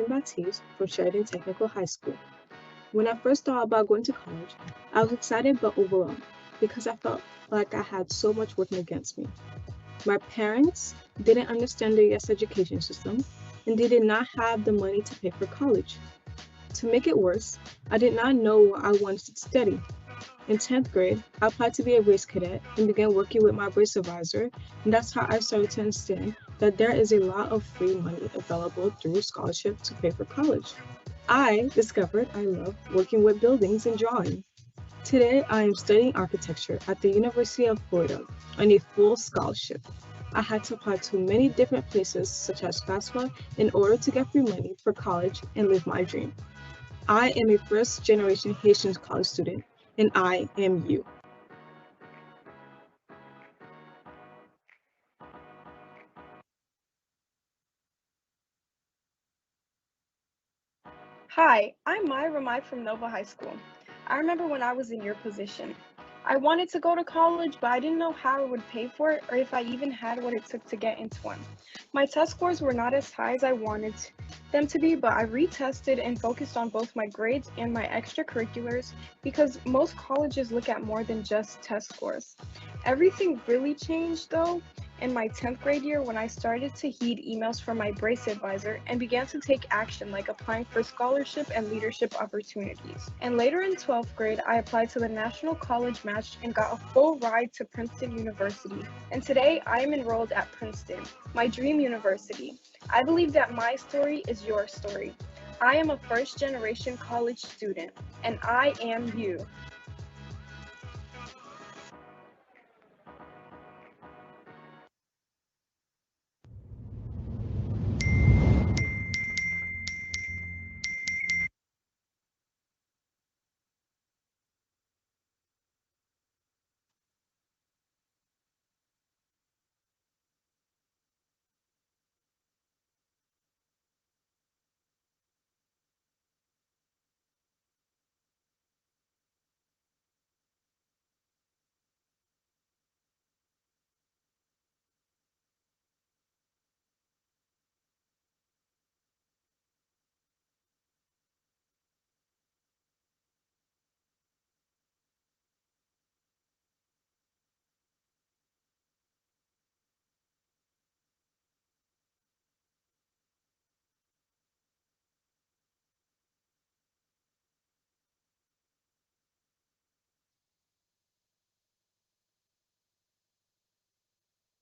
Baptiste from Sheridan Technical High School. When I first thought about going to college, I was excited but overwhelmed because I felt like I had so much working against me. My parents didn't understand the US education system and they did not have the money to pay for college. To make it worse, I did not know what I wanted to study. In 10th grade, I applied to be a race cadet and began working with my race advisor, and that's how I started to understand that there is a lot of free money available through scholarship to pay for college. I discovered I love working with buildings and drawing. Today, I am studying architecture at the University of Florida on a full scholarship. I had to apply to many different places, such as FAFSA, in order to get free money for college and live my dream. I am a first generation Haitian college student, and I am you. Hi, I'm Myra Mai from Nova High School. I remember when I was in your position. I wanted to go to college, but I didn't know how I would pay for it or if I even had what it took to get into one. My test scores were not as high as I wanted them to be, but I retested and focused on both my grades and my extracurriculars because most colleges look at more than just test scores. Everything really changed though in my 10th grade year when I started to heed emails from my brace advisor and began to take action like applying for scholarship and leadership opportunities. And later in 12th grade, I applied to the National College Match and got a full ride to Princeton University. And today I am enrolled at Princeton, my dream university. I believe that my story is your story. I am a first generation college student, and I am you.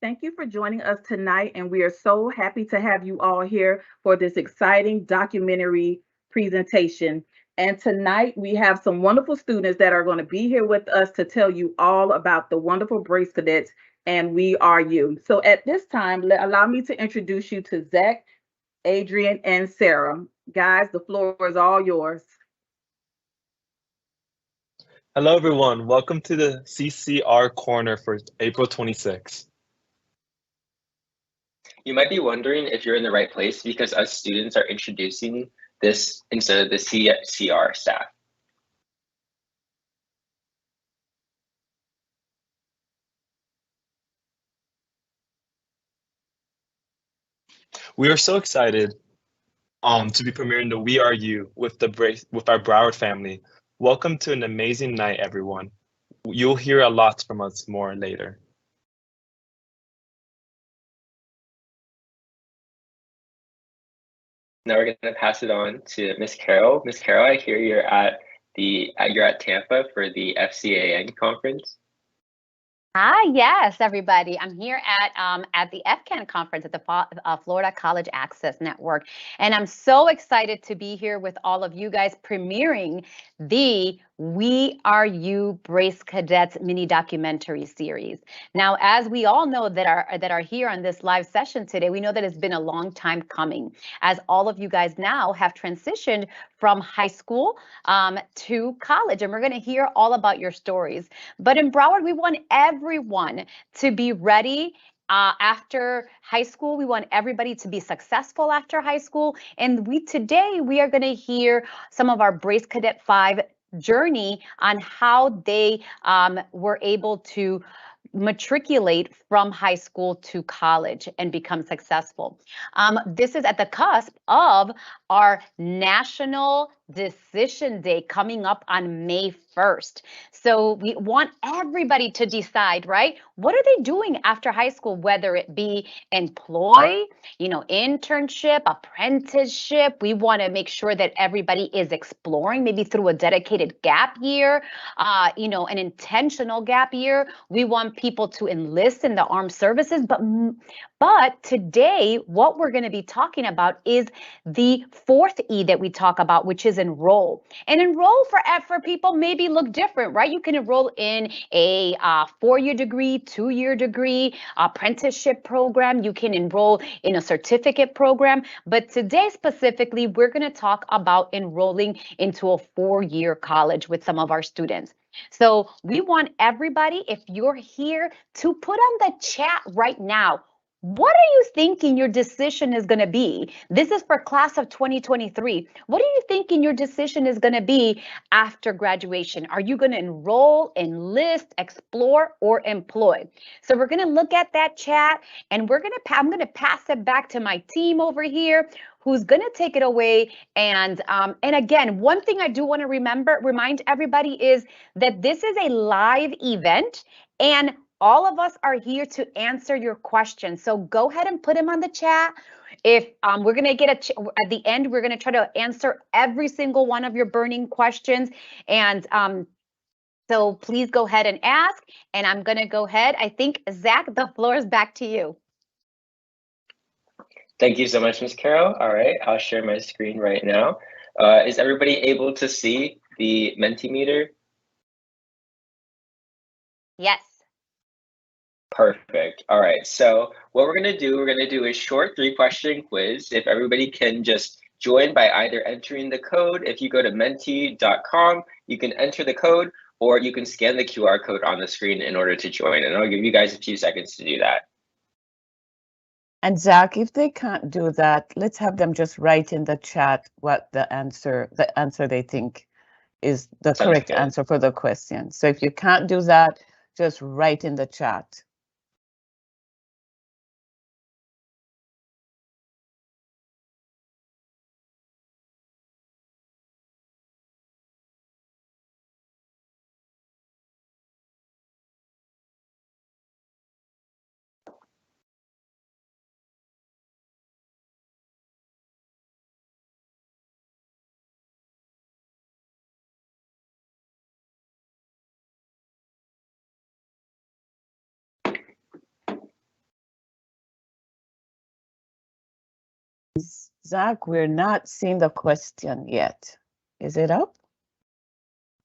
Thank you for joining us tonight, and we are so happy to have you all here for this exciting documentary presentation. And tonight we have some wonderful students that are going to be here with us to tell you all about the wonderful Brace Cadets and We Are You. So at this time, allow me to introduce you to Zach, Adrian, and Sarah. Guys, the floor is all yours. Hello, everyone. Welcome to the CCR Corner for April 26th. You might be wondering if you're in the right place because us students are introducing this instead of the CCR staff. We are so excited to be premiering the We Are You with with our Broward family. Welcome to an amazing night, everyone. You'll hear a lot from us more later. Now we're going to pass it on to Miss Carol. Miss Carol, I hear you're at Tampa for the FCAN conference. Hi, yes, everybody. I'm here at the FCAN conference at the Florida College Access Network, and I'm so excited to be here with all of you guys premiering the We Are You Brace Cadets mini documentary series. Now, as we all know that are here on this live session today, we know that it's been a long time coming, as all of you guys now have transitioned from high school to college, and we're going to hear all about your stories. But in Broward, we want everyone to be ready after high school. We want everybody to be successful after high school. And today we are going to hear some of our Brace Cadet 5 journey on how they were able to matriculate from high school to college and become successful. This is at the cusp of our National Decision Day coming up on May 1st. So we want everybody to decide, right? What are they doing after high school, whether it be employ, internship, apprenticeship. We want to make sure that everybody is exploring, maybe through a dedicated gap year, an intentional gap year. We want people to enlist in the armed services, but today, what we're going to be talking about is the fourth E that we talk about, which is enroll. And enroll for people maybe look different, right? You can enroll in a 4-year degree, 2-year degree, apprenticeship program. You can enroll in a certificate program. But today specifically, we're going to talk about enrolling into a 4-year college with some of our students. So we want everybody, if you're here, to put on the chat right now. What are you thinking your decision is going to be? This is for class of 2023. What are you thinking your decision is going to be after graduation? Are you going to enroll, enlist, explore, or employ? So we're going to look at that chat, and I'm going to pass it back to my team over here, who's going to take it away. And again, one thing I do want to remind everybody is that this is a live event, and all of us are here to answer your questions. So go ahead and put them on the chat. If we're going to get at the end, we're going to try to answer every single one of your burning questions. And so please go ahead and ask. And I'm going to go ahead. I think, Zach, the floor is back to you. Thank you so much, Ms. Carroll. All right, I'll share my screen right now. Is everybody able to see the Mentimeter? Yes. Perfect. All right, so what we're going to do a short 3-question quiz. If everybody can just join by either entering the code. If you go to menti.com, you can enter the code, or you can scan the QR code on the screen in order to join. And I'll give you guys a few seconds to do that. And Zach, if they can't do that, let's have them just write in the chat what the answer they think is the correct answer for the question. So if you can't do that, just write in the chat. Zach, we're not seeing the question yet. Is it up?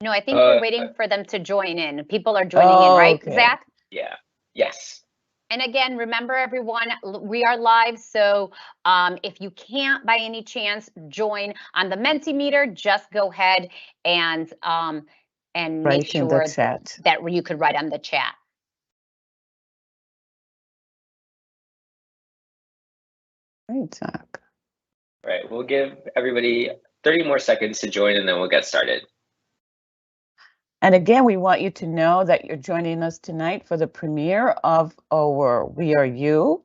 No, I think we're waiting for them to join in. People are joining in, right, okay. Zach? Yeah. Yes. And again, remember everyone, we are live. So if you can't by any chance join on the Mentimeter, just go ahead and make sure that you could write on the chat. Right, Zach. All right, we'll give everybody 30 more seconds to join, and then we'll get started. And again, we want you to know that you're joining us tonight for the premiere of our We Are You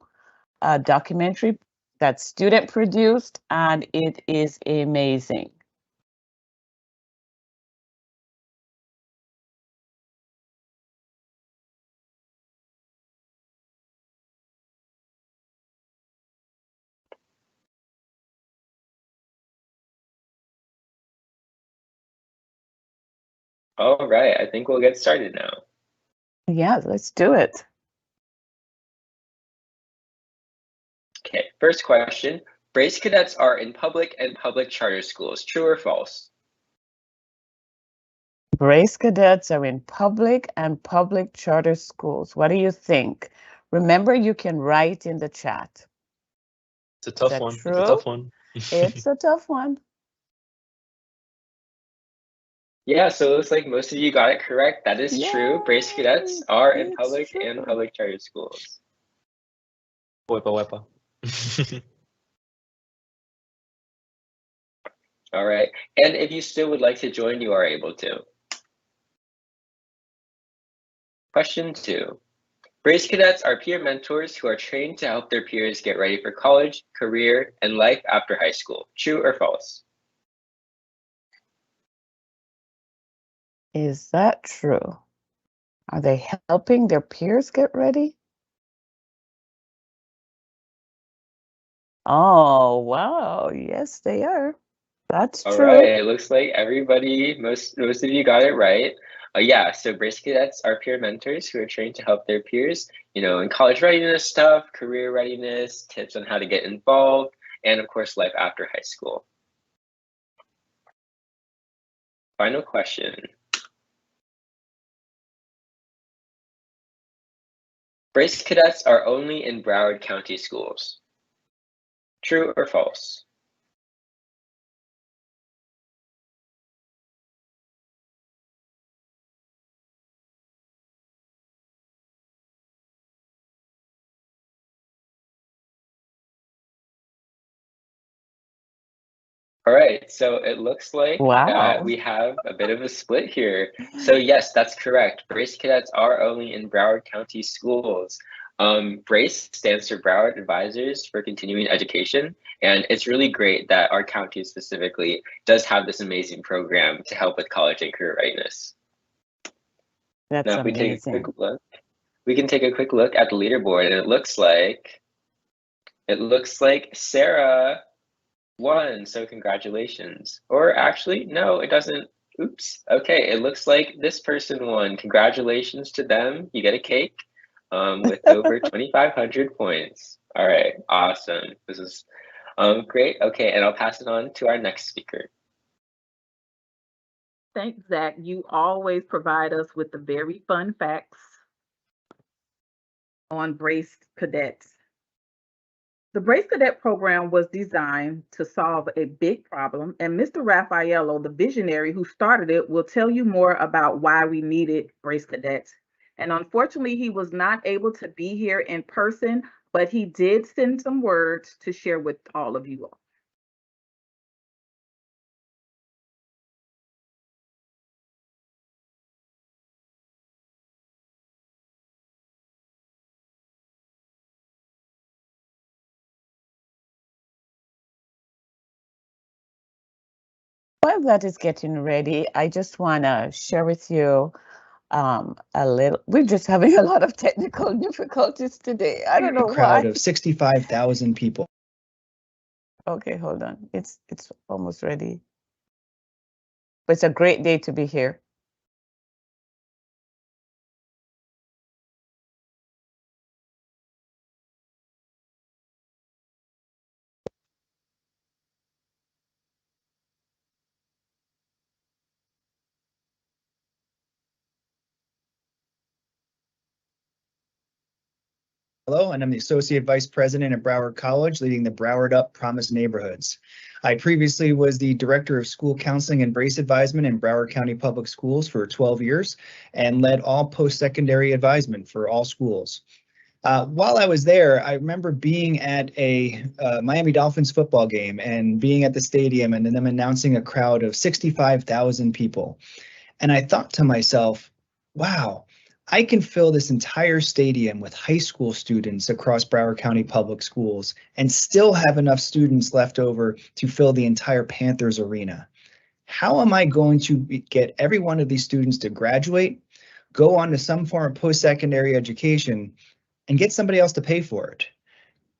documentary that's student produced, and it is amazing. All right, I think we'll get started now. Yeah, let's do it. Okay, first question. Brace cadets are in public and public charter schools. True or false? Brace cadets are in public and public charter schools. What do you think? Remember, you can write in the chat. It's a tough one. True? It's a tough one. It's a tough one. Yeah, so it looks like most of you got it correct. That is true. Brace cadets are in public and public charter schools. Wepa. All right, and if you still would like to join, you are able to. Question 2. Brace cadets are peer mentors who are trained to help their peers get ready for college, career, and life after high school. True or false? Is that true? Are they helping their peers get ready? Oh, wow. Yes, they are. That's All true. right, it looks like everybody, most of you got it right. Yeah, so Brace cadets are peer mentors who are trained to help their peers, in college readiness stuff, career readiness, tips on how to get involved, and of course, life after high school. Final question. Brace cadets are only in Broward County schools. True or false? All right, so it looks like Wow. we have a bit of a split here. So yes, that's correct. Brace cadets are only in Broward County schools. BRACE stands for Broward Advisors for Continuing Education, and it's really great that our county specifically does have this amazing program to help with college and career readiness. That's now, if we amazing. take a quick look, we can take a quick look at the leaderboard, and it looks like Sarah won, so congratulations. Or actually, no, it doesn't. Oops. Okay, it looks like this person won. Congratulations to them. You get a cake with over 2,500 points. All right, awesome. This is great. Okay, and I'll pass it on to our next speaker. Thanks, Zach. You always provide us with the very fun facts on Brace cadets. The Brace Cadet program was designed to solve a big problem, and Mr. Raffaello, the visionary who started it, will tell you more about why we needed Brace Cadets. And unfortunately, he was not able to be here in person, but he did send some words to share with all of you all. While that is getting ready, I just want to share with you a little. We're just having a lot of technical difficulties today. I don't know crowd why. of 65,000 people. Okay, hold on. It's almost ready. But it's a great day to be here. Hello, and I'm the Associate Vice President at Broward College, leading the Broward Up Promise Neighborhoods. I previously was the Director of School Counseling and Brace Advisement in Broward County Public Schools for 12 years and led all post-secondary advisement for all schools. While I was there, I remember being at a Miami Dolphins football game and being at the stadium and them announcing a crowd of 65,000 people. And I thought to myself, wow, I can fill this entire stadium with high school students across Broward County Public Schools and still have enough students left over to fill the entire Panthers arena. How am I going to get every one of these students to graduate, go on to some form of post-secondary education, and get somebody else to pay for it?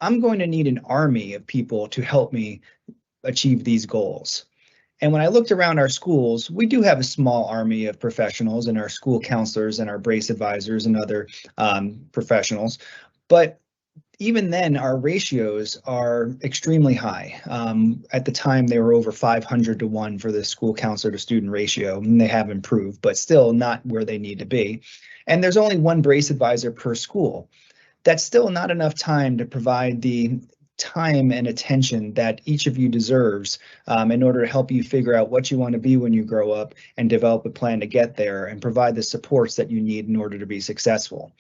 I'm going to need an army of people to help me achieve these goals. And when I looked around our schools, we do have a small army of professionals and our school counselors and our Brace advisors and other professionals. But even then, our ratios are extremely high. At the time, they were over 500 to 1 for the school counselor to student ratio, and they have improved, but still not where they need to be. And there's only one Brace advisor per school. That's still not enough time to provide the time and attention that each of you deserves in order to help you figure out what you want to be when you grow up and develop a plan to get there and provide the supports that you need in order to be successful.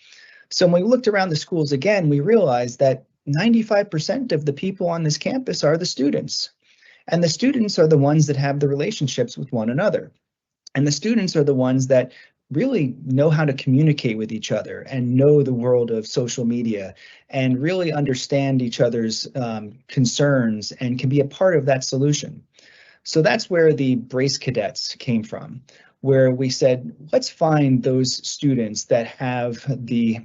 So when we looked around the schools again, we realized that 95% of the people on this campus are the students. And the students are the ones that have the relationships with one another. And the students are the ones that really know how to communicate with each other and know the world of social media and really understand each other's concerns and can be a part of that solution. So that's where the Brace Cadets came from, where we said, let's find those students that have the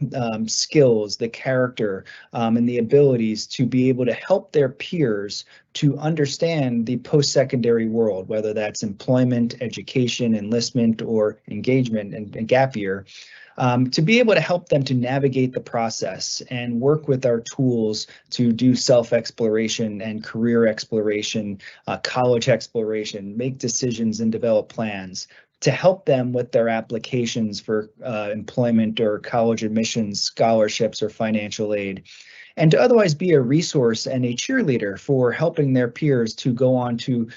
skills, the character, and the abilities to be able to help their peers to understand the post-secondary world, whether that's employment, education, enlistment, or engagement and gap year. To be able to help them to navigate the process and work with our tools to do self-exploration and career exploration, college exploration, make decisions and develop plans, to help them with their applications for employment or college admissions, scholarships, or financial aid, and to otherwise be a resource and a cheerleader for helping their peers to go on to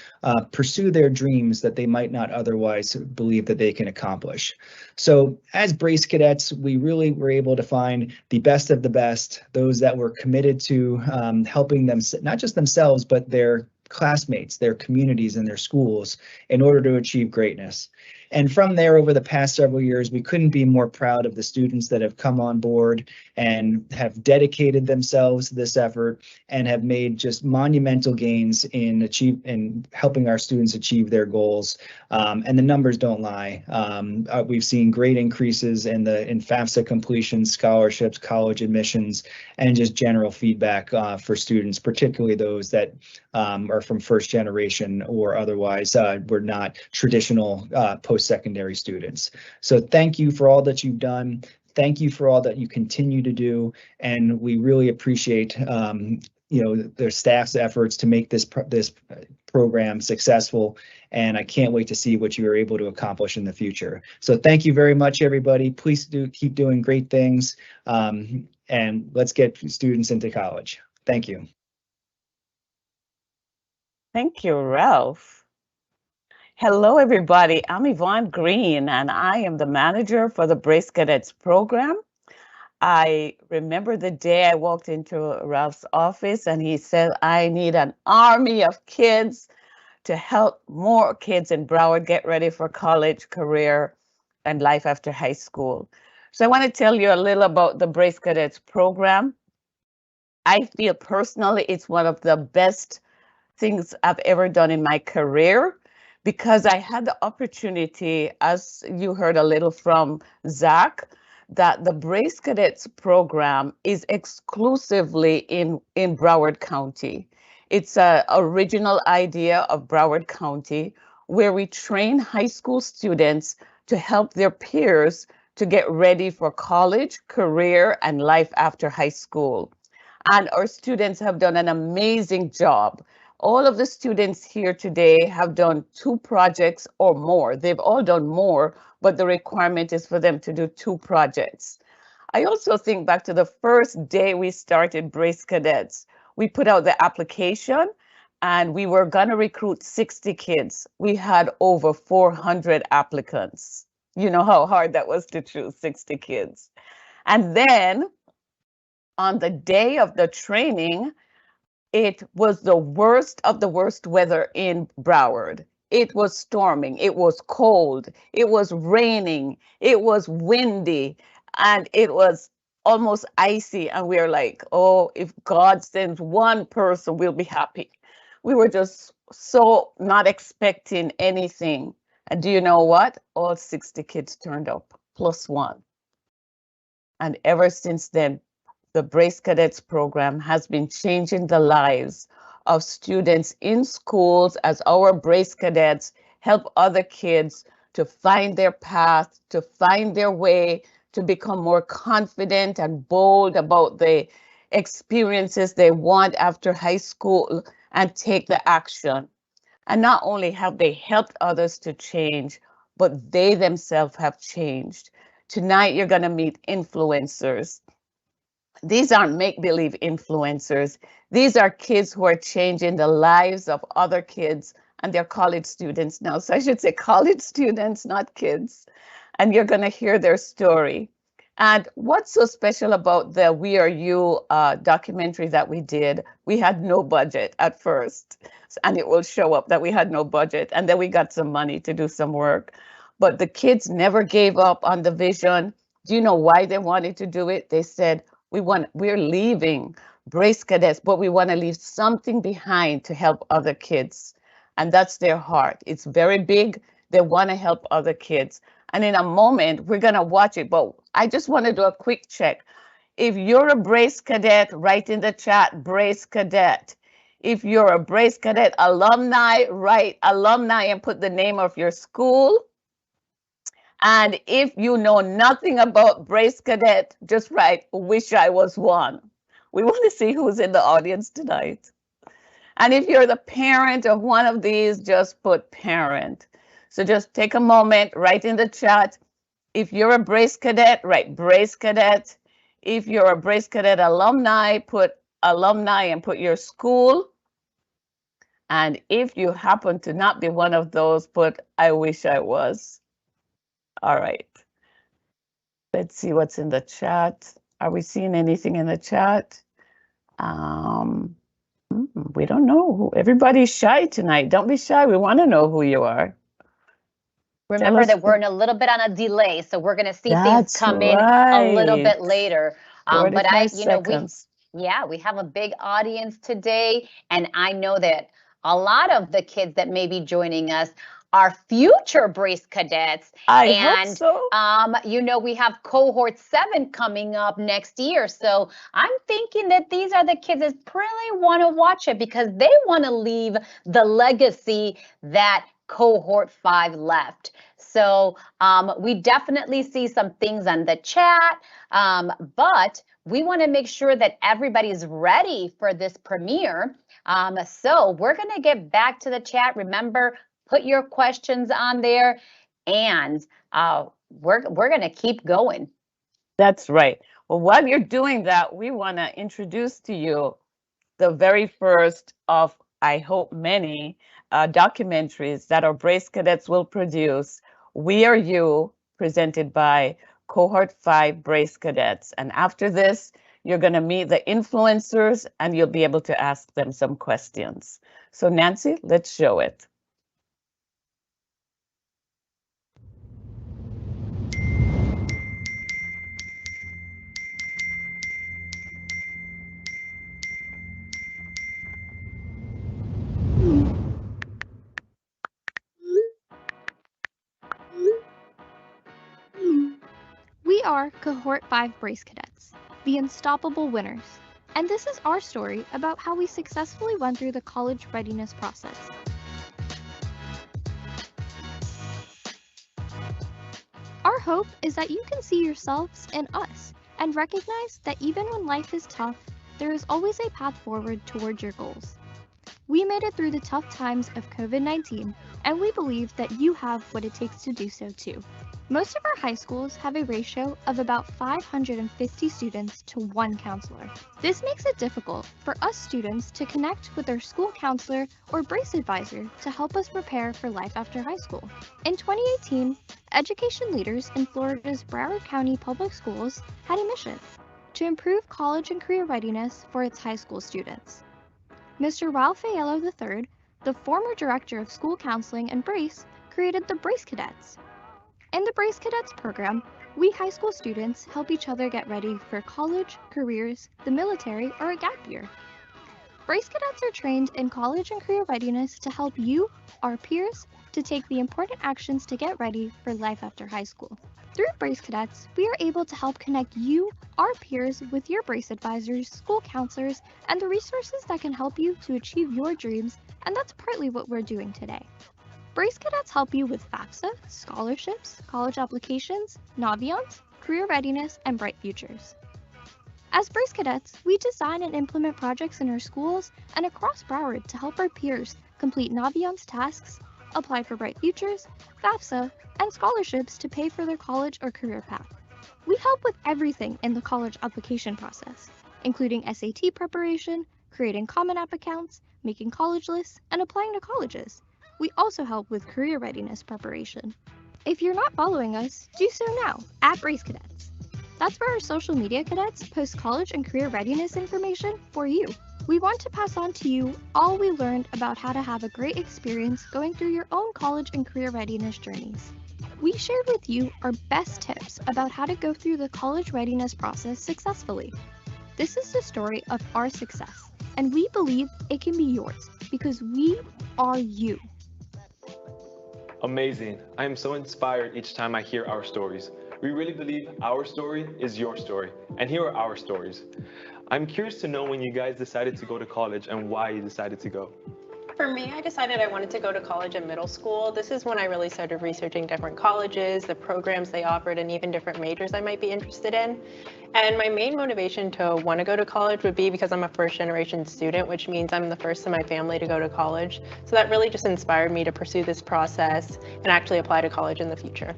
pursue their dreams that they might not otherwise believe that they can accomplish. So as Brace Cadets, we really were able to find the best of the best, those that were committed to helping them, not just themselves, but their classmates, their communities, and their schools in order to achieve greatness. And from there, over the past several years, we couldn't be more proud of the students that have come on board and have dedicated themselves to this effort and have made just monumental gains in helping our students achieve their goals. And the numbers don't lie. We've seen great increases in FAFSA completion, scholarships, college admissions, and just general feedback for students, particularly those that are from first generation or otherwise were not traditional post-secondary students. So thank you for all that you've done. Thank you for all that you continue to do, and we really appreciate the staff's efforts to make this program successful, and I can't wait to see what you are able to accomplish in the future. So thank you very much, everybody. Please do keep doing great things, and let's get students into college. Thank you. Thank you, Ralph. Hello, everybody. I'm Yvonne Green, and I am the manager for the Brace Cadets program. I remember the day I walked into Ralph's office and he said, I need an army of kids to help more kids in Broward get ready for college, career, and life after high school. So I want to tell you a little about the Brace Cadets program. I feel personally it's one of the best things I've ever done in my career, because I had the opportunity, as you heard a little from Zach, that the Brace Cadets program is exclusively in Broward County. It's an original idea of Broward County, where we train high school students to help their peers to get ready for college, career, and life after high school. And our students have done an amazing job. All of the students here today have done 2 projects or more. They've all done more, but the requirement is for them to do 2 projects. I also think back to the first day we started Brace Cadets. We put out the application and we were gonna recruit 60 kids. We had over 400 applicants. You know how hard that was to choose 60 kids. And then on the day of the training, it was the worst of the worst weather in Broward. It was storming, it was cold, it was raining, it was windy, and it was almost icy. And we were like, oh, if God sends one person, we'll be happy. We were just so not expecting anything. And do you know what? All 60 kids turned up, +1. And ever since then, the Brace Cadets program has been changing the lives of students in schools as our Brace Cadets help other kids to find their path, to find their way, to become more confident and bold about the experiences they want after high school and take the action. And not only have they helped others to change, but they themselves have changed. Tonight, you're going to meet influencers. These aren't make-believe influencers. These are kids who are changing the lives of other kids, and they're college students now. So I should say college students, not kids. And you're going to hear their story. And what's so special about the We Are You documentary that we did, we had no budget at first. And it will show up that we had no budget. And then we got some money to do some work. but the kids never gave up on the vision. Do you know why they wanted to do it? They said, we're leaving Brace Cadets, but we want to leave something behind to help other kids. And that's their heart. It's very big. They want to help other kids. And in a moment, we're going to watch it, but I just want to do a quick check. If you're a Brace Cadet, write in the chat, Brace Cadet. If you're a Brace Cadet alumni, write alumni and put the name of your school. And if you know nothing about Brace Cadet, just write, wish I was one. We want to see who's in the audience tonight. And if you're the parent of one of these, just put parent. So just take a moment, write in the chat. If you're a Brace Cadet, write Brace Cadet. If you're a Brace Cadet alumni, put alumni and put your school. And if you happen to not be one of those, put I wish I was. All right. Let's see what's in the chat. Are we seeing anything in the chat? We don't know. Everybody's shy tonight. Don't be shy. We want to know who you are. Remember that we're in a little bit on a delay, so we're going to see things come in a little bit later. But we have a big audience today, and I know that a lot of the kids that may be joining us are future Brace Cadets. I hope so. We have cohort 7 coming up next year. So I'm thinking that these are the kids that really want to watch it because they want to leave the legacy that cohort 5 left. So we definitely see some things on the chat, but we want to make sure that everybody's ready for this premiere. So we're going to get back to the chat. Remember, put your questions on there, and we're going to keep going. That's right. Well, while you're doing that, we want to introduce to you the very first of, I hope, many documentaries that our Brace Cadets will produce. We Are You, presented by Cohort 5 Brace Cadets. And after this, you're going to meet the influencers and you'll be able to ask them some questions. So Nancy, let's show it. We are Cohort 5 Brace Cadets, the unstoppable winners, and this is our story about how we successfully went through the college readiness process. Our hope is that you can see yourselves in us and recognize that even when life is tough, there is always a path forward towards your goals. We made it through the tough times of COVID-19, and we believe that you have what it takes to do so too. Most of our high schools have a ratio of about 550 students to 1 counselor. This makes it difficult for us students to connect with our school counselor or Brace advisor to help us prepare for life after high school. In 2018, education leaders in Florida's Broward County Public Schools had a mission to improve college and career readiness for its high school students. Mr. Ralph Aiello III, the former director of school counseling and Brace, created the Brace Cadets. In the Brace Cadets program, we high school students help each other get ready for college, careers, the military, or a gap year. Brace Cadets are trained in college and career readiness to help you, our peers, to take the important actions to get ready for life after high school. Through Brace Cadets, we are able to help connect you, our peers, with your Brace advisors, school counselors, and the resources that can help you to achieve your dreams, and that's partly what we're doing today. Brace Cadets help you with FAFSA, scholarships, college applications, Naviance, career readiness, and bright futures. As Brace Cadets, we design and implement projects in our schools and across Broward to help our peers complete Naviance tasks, apply for bright futures, FAFSA, and scholarships to pay for their college or career path. We help with everything in the college application process, including SAT preparation, creating Common App accounts, making college lists, and applying to colleges. We also help with career readiness preparation. If you're not following us, do so now at Brace Cadets. That's where our social media cadets post college and career readiness information for you. We want to pass on to you all we learned about how to have a great experience going through your own college and career readiness journeys. we shared with you our best tips about how to go through the college readiness process successfully. This is the story of our success, and we believe it can be yours because we are you. Amazing. I am so inspired each time I hear our stories. We really believe our story is your story, and here are our stories. I'm curious to know when you guys decided to go to college and why you decided to go. For me, I decided I wanted to go to college in middle school. This is when I really started researching different colleges, the programs they offered, and even different majors I might be interested in. And my main motivation to want to go to college would be because I'm a first-generation student, which means I'm the first in my family to go to college. So that really just inspired me to pursue this process and actually apply to college in the future.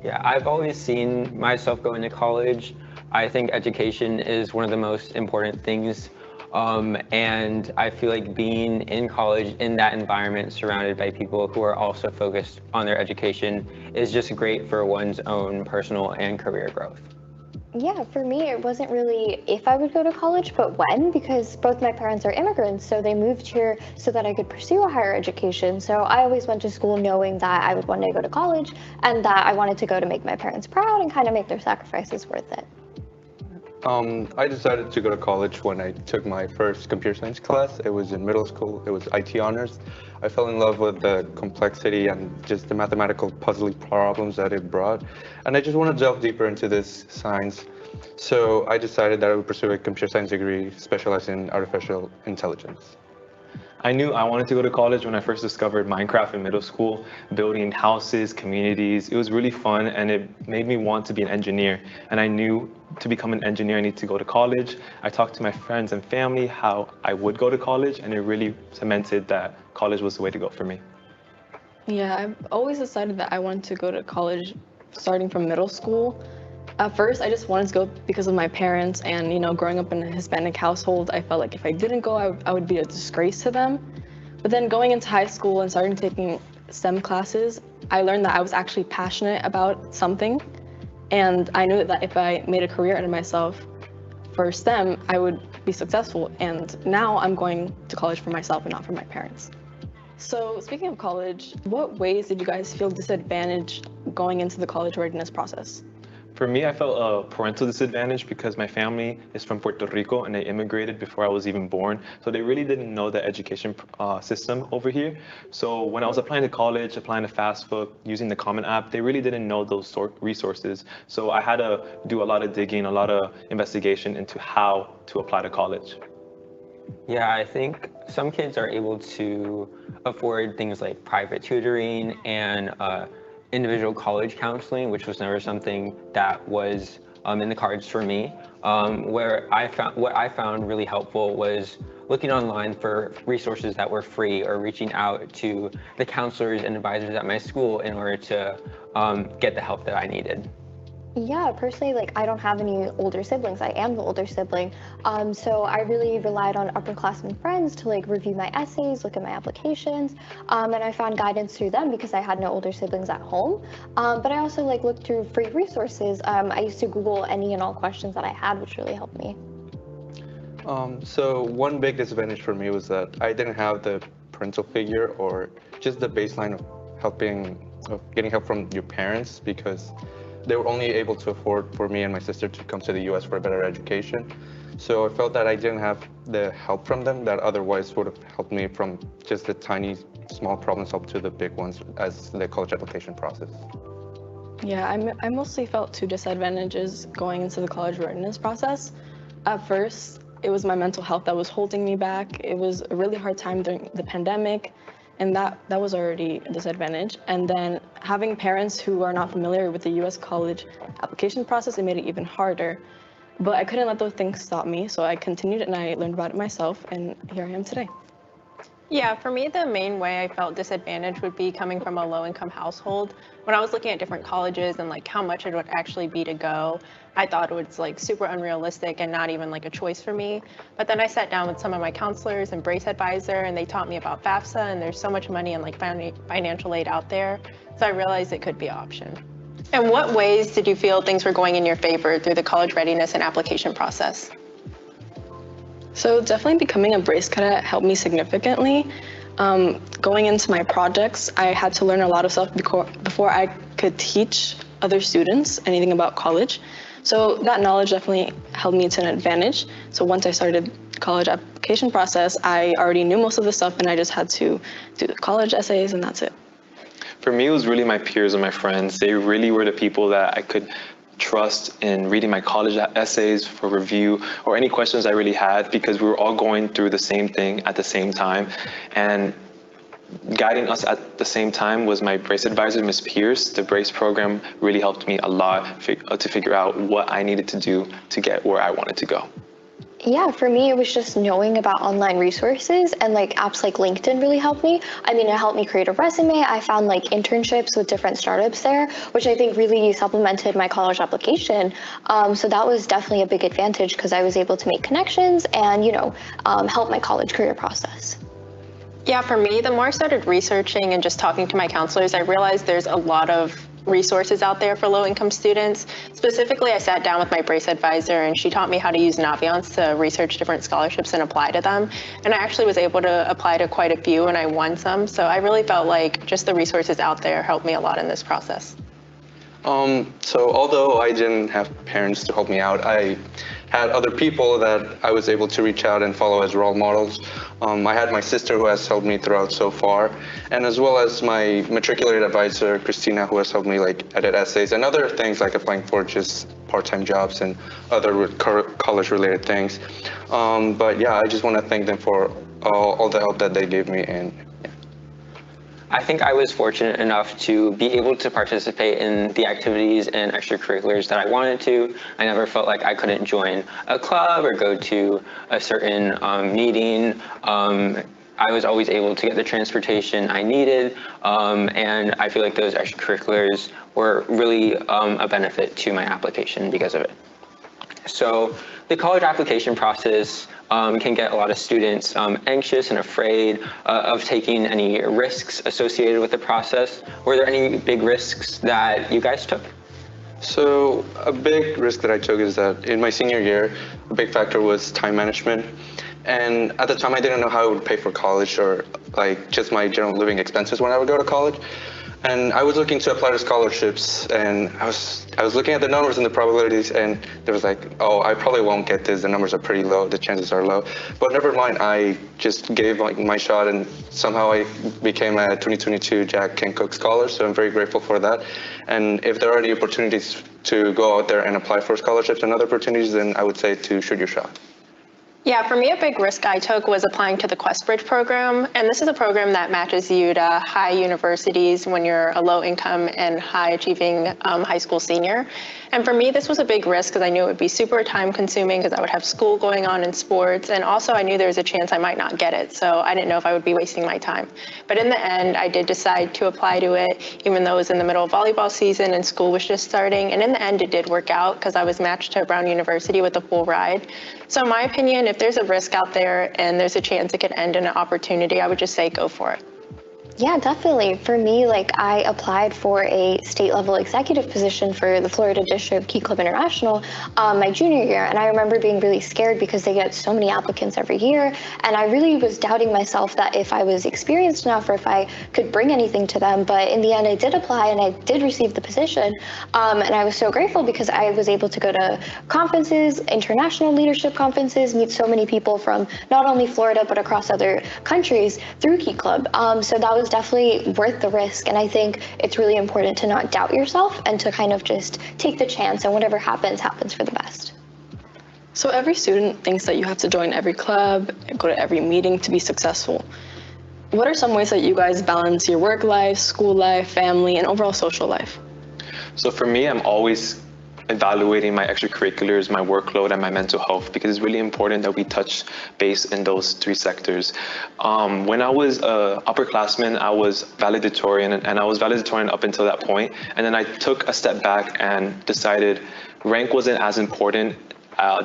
Yeah, I've always seen myself going to college. I think education is one of the most important things. And I feel like being in college in that environment surrounded by people who are also focused on their education is just great for one's own personal and career growth. Yeah, for me, it wasn't really if I would go to college, but when, because both my parents are immigrants, so they moved here so that I could pursue a higher education. So I always went to school knowing that I would one day go to college and that I wanted to go to make my parents proud and kind of make their sacrifices worth it. I decided to go to college when I took my first computer science class. It was in middle school. It was IT honors. I fell in love with the complexity and just the mathematical puzzling problems that it brought. And I just wanted to delve deeper into this science. So I decided that I would pursue a computer science degree specializing in artificial intelligence. I knew I wanted to go to college when I first discovered Minecraft in middle school, building houses, communities. It was really fun and it made me want to be an engineer. And I knew to become an engineer, I need to go to college. I talked to my friends and family how I would go to college, and it really cemented that college was the way to go for me. Yeah, I've always decided that I wanted to go to college starting from middle school. At first, I just wanted to go because of my parents and, you know, growing up in a Hispanic household, I felt like if I didn't go, I would be a disgrace to them. But then going into high school and starting taking STEM classes, I learned that I was actually passionate about something. And I knew that if I made a career out of myself for STEM, I would be successful. And now I'm going to college for myself and not for my parents. So speaking of college, what ways did you guys feel disadvantaged going into the college readiness process? For me, I felt a parental disadvantage because my family is from Puerto Rico and they immigrated before I was even born. So they really didn't know the education system over here. So when I was applying to college, applying to FAFSA, using the Common App, they really didn't know those resources. So I had to do a lot of digging, a lot of investigation into how to apply to college. Yeah, I think some kids are able to afford things like private tutoring and individual college counseling, which was never something that was in the cards for me. What I found really helpful was looking online for resources that were free or reaching out to the counselors and advisors at my school in order to get the help that I needed. Yeah, personally, like I don't have any older siblings. I am the older sibling. So I really relied on upperclassmen friends to like review my essays, look at my applications, and I found guidance through them because I had no older siblings at home. But I also like looked through free resources. I used to Google any and all questions that I had, which really helped me. So one big disadvantage for me was that I didn't have the parental figure or just the baseline of getting help from your parents, because they were only able to afford for me and my sister to come to the US for a better education. So I felt that I didn't have the help from them that otherwise would have helped me from just the tiny, small problems up to the big ones as the college application process. Yeah, I mostly felt two disadvantages going into the college readiness process. At first, it was my mental health that was holding me back. It was a really hard time during the pandemic, and that was already a disadvantage. And then having parents who are not familiar with the US college application process, it made it even harder. But I couldn't let those things stop me, so I continued and I learned about it myself, and here I am today. Yeah, for me, the main way I felt disadvantaged would be coming from a low-income household. When I was looking at different colleges and like how much it would actually be to go, I thought it was like super unrealistic and not even like a choice for me. But then I sat down with some of my counselors and Brace Advisor, and they taught me about FAFSA, and there's so much money and like financial aid out there. So I realized it could be an option. In what ways did you feel things were going in your favor through the college readiness and application process? So definitely becoming a Brace cadet helped me significantly. Going into my projects, I had to learn a lot of stuff before I could teach other students anything about college. So that knowledge definitely held me to an advantage. So once I started the college application process, I already knew most of the stuff and I just had to do the college essays and that's it. For me, it was really my peers and my friends. They really were the people that I could trust in reading my college essays for review or any questions I really had, because we were all going through the same thing at the same time. And guiding us at the same time was my BRACE advisor, Ms. Pierce. The BRACE program really helped me a lot to figure out what I needed to do to get where I wanted to go. Yeah, for me, it was just knowing about online resources, and like apps like LinkedIn really helped me. I mean, it helped me create a resume. I found like internships with different startups there, which I think really supplemented my college application. So that was definitely a big advantage because I was able to make connections and, help my college career process. Yeah, for me, the more I started researching and just talking to my counselors, I realized there's a lot of resources out there for low-income students. Specifically, I sat down with my BRACE advisor and she taught me how to use Naviance to research different scholarships and apply to them. And I actually was able to apply to quite a few and I won some. So I really felt like just the resources out there helped me a lot in this process. So although I didn't have parents to help me out, I had other people that I was able to reach out and follow as role models. I had my sister who has helped me throughout so far, and as well as my matriculated advisor, Christina, who has helped me like edit essays and other things like applying for just part-time jobs and other college-related things. But yeah, I just want to thank them for all the help that they gave me. And I think I was fortunate enough to be able to participate in the activities and extracurriculars that I wanted to. I never felt like I couldn't join a club or go to a certain meeting. I was always able to get the transportation I needed, and I feel like those extracurriculars were really a benefit to my application because of it. So the college application process can get a lot of students anxious and afraid of taking any risks associated with the process. Were there any big risks that you guys took? So a big risk that I took is that in my senior year, a big factor was time management. And at the time, I didn't know how I would pay for college or like just my general living expenses when I would go to college. And I was looking to apply to scholarships, and I was looking at the numbers and the probabilities, and there was like, oh, I probably won't get this. The numbers are pretty low. The chances are low. But never mind. I just gave like my shot, and somehow I became a 2022 Jack Kent Cooke Scholar. So I'm very grateful for that. And if there are any opportunities to go out there and apply for scholarships and other opportunities, then I would say to shoot your shot. Yeah, for me, a big risk I took was applying to the QuestBridge program. And this is a program that matches you to high universities when you're a low income and high achieving high school senior. And for me, this was a big risk because I knew it would be super time consuming because I would have school going on in sports. And also I knew there was a chance I might not get it. So I didn't know if I would be wasting my time. But in the end, I did decide to apply to it, even though it was in the middle of volleyball season and school was just starting. And in the end, it did work out because I was matched to Brown University with a full ride. So in my opinion, if there's a risk out there and there's a chance it could end in an opportunity, I would just say go for it. Yeah, definitely. For me, like I applied for a state level executive position for the Florida District Key Club International my junior year. And I remember being really scared because they get so many applicants every year. And I really was doubting myself that if I was experienced enough or if I could bring anything to them. But in the end, I did apply and I did receive the position. And I was so grateful because I was able to go to conferences, international leadership conferences, meet so many people from not only Florida, but across other countries through Key Club. So that was definitely worth the risk. And I think it's really important to not doubt yourself and to kind of just take the chance, and whatever happens, happens for the best. So every student thinks that you have to join every club, go to every meeting to be successful. What are some ways that you guys balance your work life, school life, family, and overall social life? So for me, I'm always evaluating my extracurriculars, my workload, and my mental health, because it's really important that we touch base in those three sectors. When I was an upperclassman, I was valedictorian, and I was valedictorian up until that point. And then I took a step back and decided rank wasn't as important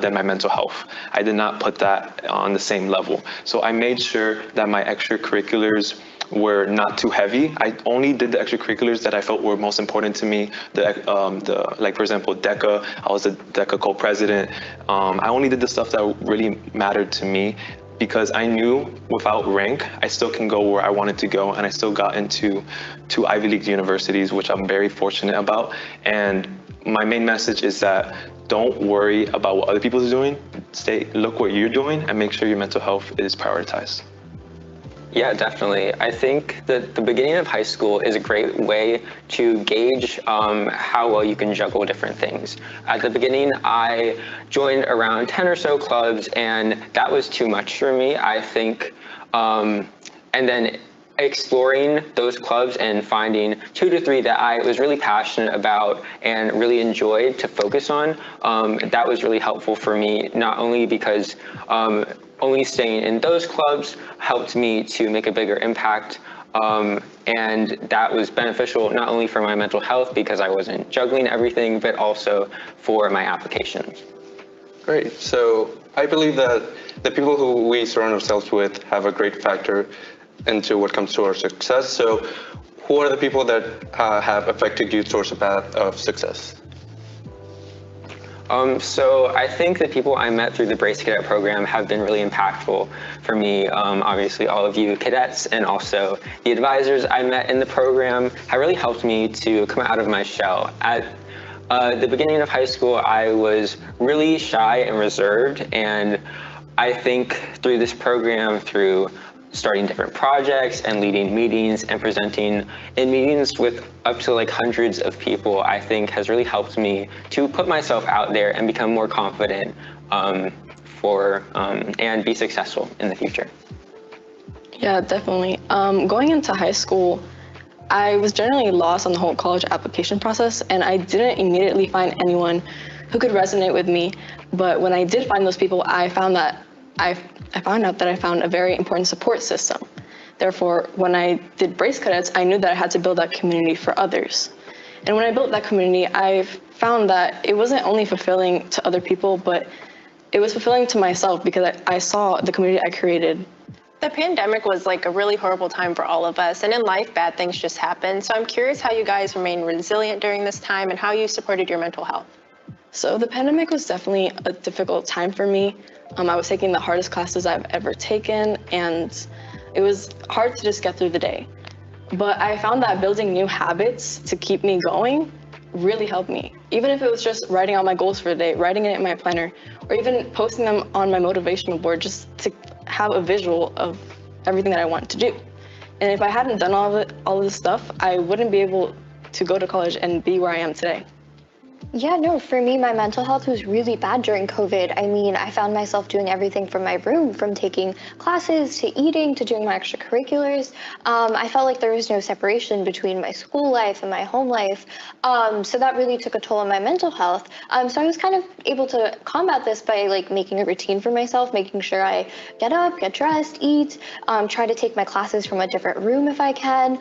than my mental health. I did not put that on the same level. So I made sure that my extracurriculars were not too heavy. I only did the extracurriculars that I felt were most important to me. Like for example, DECA, I was a DECA co-president. I only did the stuff that really mattered to me. because I knew without rank, I still can go where I wanted to go, and I still got into 2 Ivy League universities, which I'm very fortunate about. And my main message is that don't worry about what other people are doing. Look what you're doing and make sure your mental health is prioritized. Yeah, definitely. I think that the beginning of high school is a great way to gauge how well you can juggle different things. At the beginning, I joined around 10 or so clubs, and that was too much for me, I think. And then exploring those clubs and finding 2 to 3 that I was really passionate about and really enjoyed to focus on, that was really helpful for me, not only because only staying in those clubs helped me to make a bigger impact, and that was beneficial not only for my mental health because I wasn't juggling everything, but also for my applications. Great. So I believe that the people who we surround ourselves with have a great factor into what comes to our success. So who are the people that have affected you towards the path of success? So I think the people I met through the Brace Cadet program have been really impactful for me. Obviously, all of you cadets and also the advisors I met in the program have really helped me to come out of my shell. At the beginning of high school, I was really shy and reserved, and I think through this program, through starting different projects and leading meetings and presenting in meetings with up to like hundreds of people, I think has really helped me to put myself out there and become more confident and be successful in the future. Yeah, definitely. Going into high school, I was generally lost on the whole college application process, and I didn't immediately find anyone who could resonate with me. But when I did find those people, I found out that I found a very important support system. Therefore, when I did Brace Cadets, I knew that I had to build that community for others. And when I built that community, I found that it wasn't only fulfilling to other people, but it was fulfilling to myself because I saw the community I created. The pandemic was like a really horrible time for all of us, and in life, bad things just happen. So I'm curious how you guys remained resilient during this time and how you supported your mental health. So the pandemic was definitely a difficult time for me. I was taking the hardest classes I've ever taken, and it was hard to just get through the day. But I found that building new habits to keep me going really helped me. Even if it was just writing out my goals for the day, writing it in my planner, or even posting them on my motivational board just to have a visual of everything that I want to do. And if I hadn't done all of this stuff, I wouldn't be able to go to college and be where I am today. Yeah, no, for me, my mental health was really bad during COVID. I mean, I found myself doing everything from my room, from taking classes to eating to doing my extracurriculars. I felt like there was no separation between my school life and my home life. So that really took a toll on my mental health. So I was kind of able to combat this by like making a routine for myself, making sure I get up, get dressed, eat, try to take my classes from a different room if I can.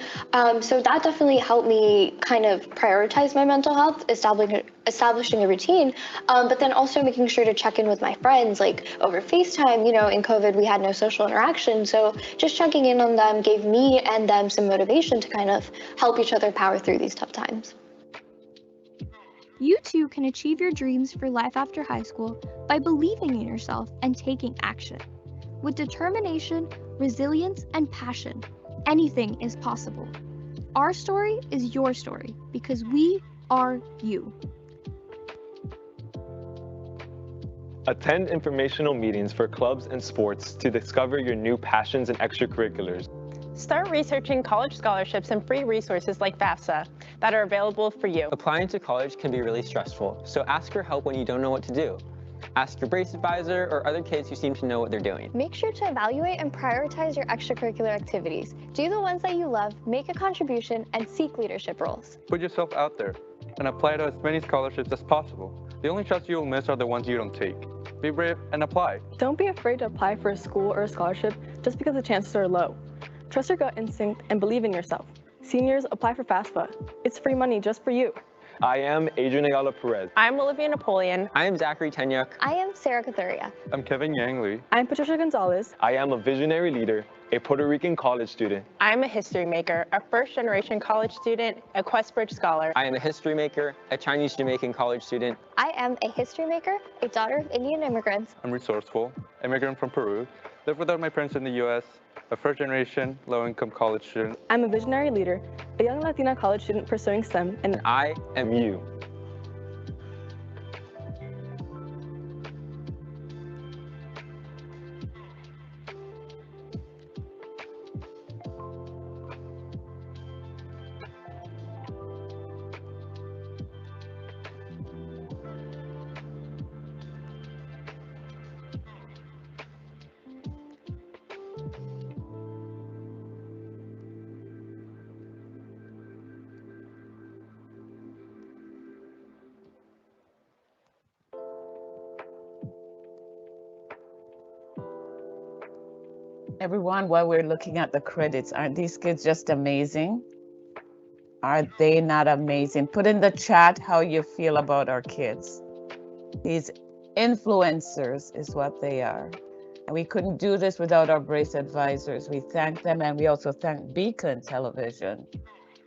So that definitely helped me kind of prioritize my mental health, establishing a routine, but then also making sure to check in with my friends, like over FaceTime. You know, in COVID, we had no social interaction. So just checking in on them gave me and them some motivation to kind of help each other power through these tough times. You too can achieve your dreams for life after high school by believing in yourself and taking action. With determination, resilience, and passion, anything is possible. Our story is your story because we are you. Attend informational meetings for clubs and sports to discover your new passions and extracurriculars. Start researching college scholarships and free resources like FAFSA that are available for you. Applying to college can be really stressful, so ask for help when you don't know what to do. Ask your Brace advisor or other kids who seem to know what they're doing. Make sure to evaluate and prioritize your extracurricular activities. Do the ones that you love, make a contribution, and seek leadership roles. Put yourself out there and apply to as many scholarships as possible. The only shots you'll miss are the ones you don't take. Be brave and apply. Don't be afraid to apply for a school or a scholarship just because the chances are low. Trust your gut instinct and believe in yourself. Seniors, apply for FAFSA. It's free money just for you. I am Adrian Ayala Perez. I'm Olivia Napoleon. I am Zachary Tenyuk. I am Sarah Kathuria. I'm Kevin Yang Lee. I'm Patricia Gonzalez. I am a visionary leader a Puerto Rican college student. I'm a history maker, a first-generation college student, a Questbridge scholar. I am a history maker, a Chinese Jamaican college student. I am a history maker, a daughter of Indian immigrants. I'm resourceful, immigrant from Peru, live without my parents in the US, a first-generation low-income college student. I'm a visionary leader, a young Latina college student pursuing STEM, and I am you. Everyone, while we're looking at the credits, aren't these kids just amazing? Are they not amazing? Put in the chat how you feel about our kids. These influencers is what they are. And we couldn't do this without our BRACE advisors. We thank them, and we also thank Beacon Television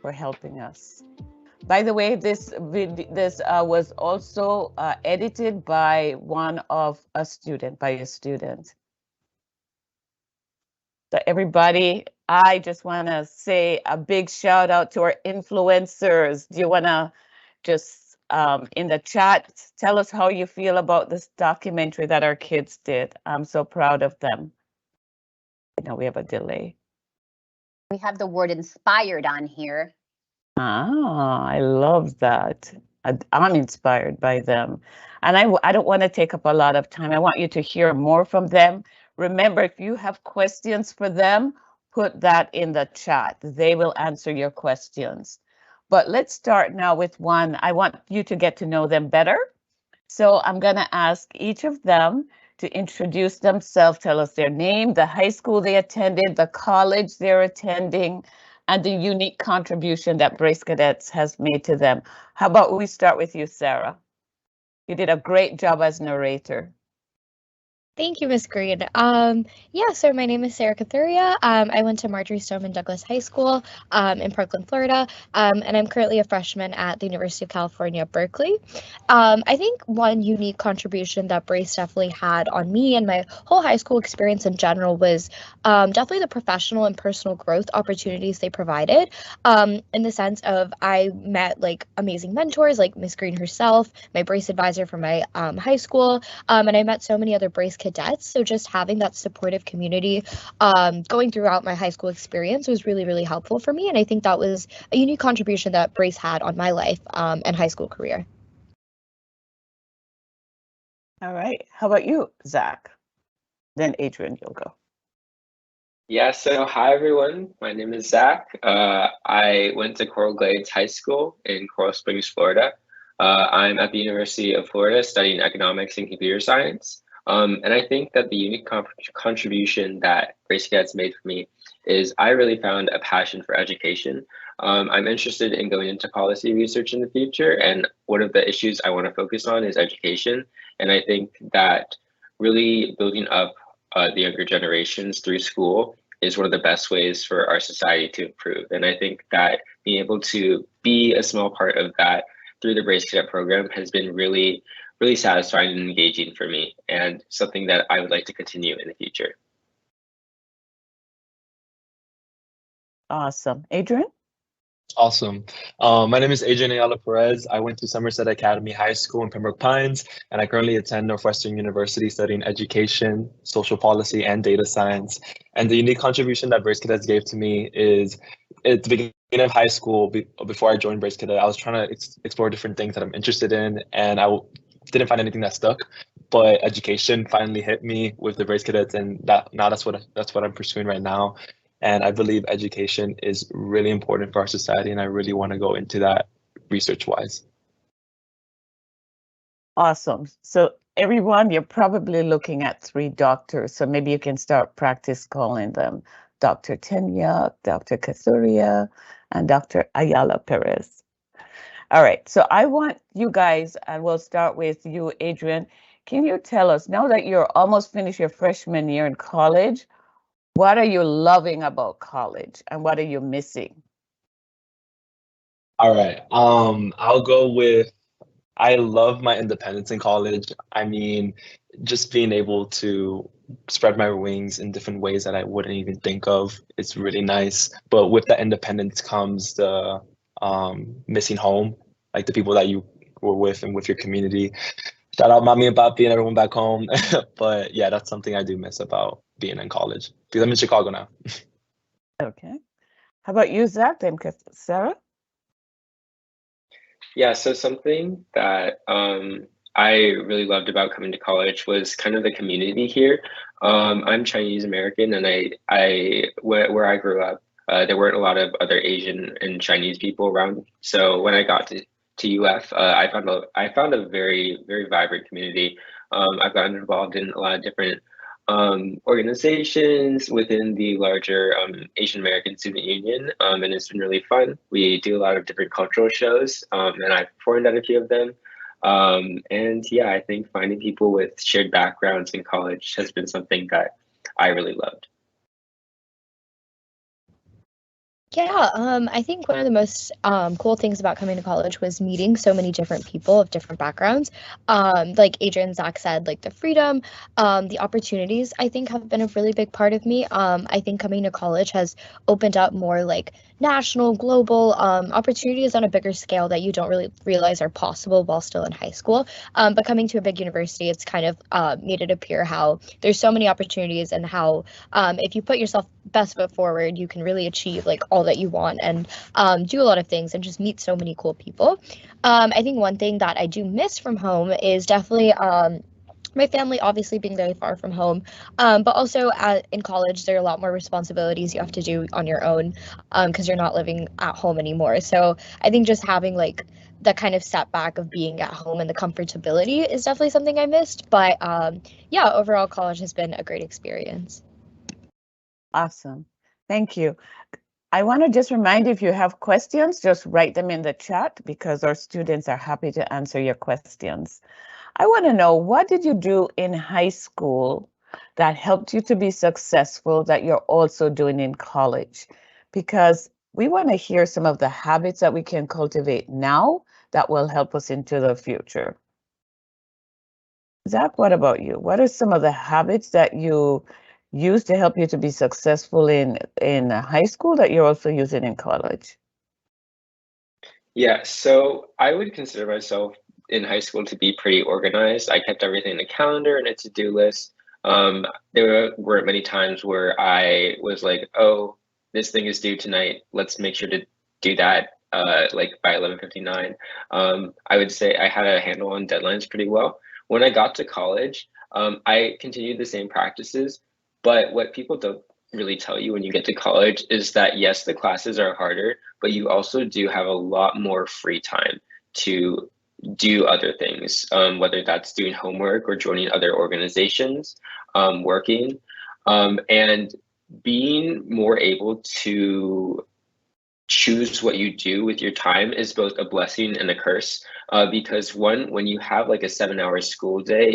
for helping us. By the way, this was also edited by a student. So everybody, I just want to say a big shout out to our influencers. Do you want to just in the chat tell us how you feel about this documentary that our kids did? I'm so proud of them. I know we have a delay. We have the word inspired on here. Ah, I love that. I'm inspired by them. And I don't want to take up a lot of time. I want you to hear more from them. Remember, if you have questions for them, put that in the chat. They will answer your questions. But let's start now with one. I want you to get to know them better. So I'm going to ask each of them to introduce themselves, tell us their name, the high school they attended, the college they're attending, and the unique contribution that Brace Cadets has made to them. How about we start with you, Sarah? You did a great job as narrator. Thank you, Ms. Green. So my name is Sarah Cathuria. I went to Marjorie Stoneman Douglas High School in Parkland, Florida, and I'm currently a freshman at the University of California, Berkeley. I think one unique contribution that Brace definitely had on me and my whole high school experience in general was definitely the professional and personal growth opportunities they provided, in the sense of I met like amazing mentors like Ms. Green herself, my Brace advisor from my high school, and I met so many other Brace cadets. So just having that supportive community going throughout my high school experience was really, really helpful for me. And I think that was a unique contribution that Brace had on my life and high school career. All right. How about you, Zach? Then Adrian, you'll go. Yeah, so hi everyone. My name is Zach. I went to Coral Glades High School in Coral Springs, Florida. I'm at the University of Florida studying economics and computer science. And I think that the unique contribution that Brace Cadets made for me is I really found a passion for education. I'm interested in going into policy research in the future, and one of the issues I want to focus on is education. And I think that really building up the younger generations through school is one of the best ways for our society to improve. And I think that being able to be a small part of that through the Brace Cadet program has been really satisfying and engaging for me, and something that I would like to continue in the future. Awesome. Adrian? Awesome. My name is Adrian Ayala Perez. I went to Somerset Academy High School in Pembroke Pines, and I currently attend Northwestern University studying education, social policy, and data science. And the unique contribution that Brace Cadets gave to me is at the beginning of high school, before I joined Brace Cadet, I was trying to explore different things that I'm interested in, and I didn't find anything that stuck. But education finally hit me with the Brace Cadets, and that's what I'm pursuing right now. And I believe education is really important for our society, and I really want to go into that research-wise. Awesome. So everyone, you're probably looking at 3 doctors, so maybe you can start practice calling them Dr. Tenya, Dr. Cathuria, and Dr. Ayala Perez. All right, so I want you guys, and we'll start with you, Adrian. Can you tell us, now that you're almost finished your freshman year in college, What are you loving about college and what are you missing? All right. I'll go with I love my independence in college. I mean, just being able to spread my wings in different ways that I wouldn't even think of. It's really nice. But with that independence comes the missing home, like the people that you were with and with your community. Shout out Mommy and Papi and everyone back home. But yeah, that's something I do miss about being in college because I'm in Chicago now. Okay. How about you, Zach? Then, Sarah? Yeah, so something that I really loved about coming to college was kind of the community here. I'm Chinese American, and where I grew up, there weren't a lot of other Asian and Chinese people around. So when I got to UF, I found a very, very vibrant community. I've gotten involved in a lot of different organizations within the larger Asian American Student Union, and it's been really fun. We do a lot of different cultural shows, and I've performed at a few of them. And yeah, I think finding people with shared backgrounds in college has been something that I really loved. Yeah, I think one of the most cool things about coming to college was meeting so many different people of different backgrounds. Like Adrian, Zach said, like the freedom, the opportunities, I think have been a really big part of me. I think coming to college has opened up more like national, global opportunities on a bigger scale that you don't really realize are possible while still in high school. But coming to a big university, it's kind of made it appear how there's so many opportunities and how if you put yourself best foot forward, you can really achieve like all that you want and do a lot of things and just meet so many cool people. I think one thing that I do miss from home is definitely my family obviously being very far from home, but also in college, there are a lot more responsibilities you have to do on your own because you're not living at home anymore. So I think just having like the kind of setback of being at home and the comfortability is definitely something I missed. But yeah, overall, college has been a great experience. Awesome. Thank you. I want to just remind you, if you have questions, just write them in the chat because our students are happy to answer your questions. I want to know, what did you do in high school that helped you to be successful that you're also doing in college? Because we want to hear some of the habits that we can cultivate now that will help us into the future. Zach, what about you? What are some of the habits that you use to help you to be successful in high school that you're also using in college? Yeah, so I would consider myself in high school to be pretty organized. I kept everything in a calendar and a to-do list. There were many times where I was like, oh, this thing is due tonight. Let's make sure to do that like by 11:59. I would say I had a handle on deadlines pretty well. When I got to college, I continued the same practices, but what people don't really tell you when you get to college is that yes, the classes are harder, but you also do have a lot more free time to do other things, whether that's doing homework or joining other organizations, working, and being more able to choose what you do with your time is both a blessing and a curse, because when you have like a 7-hour school day,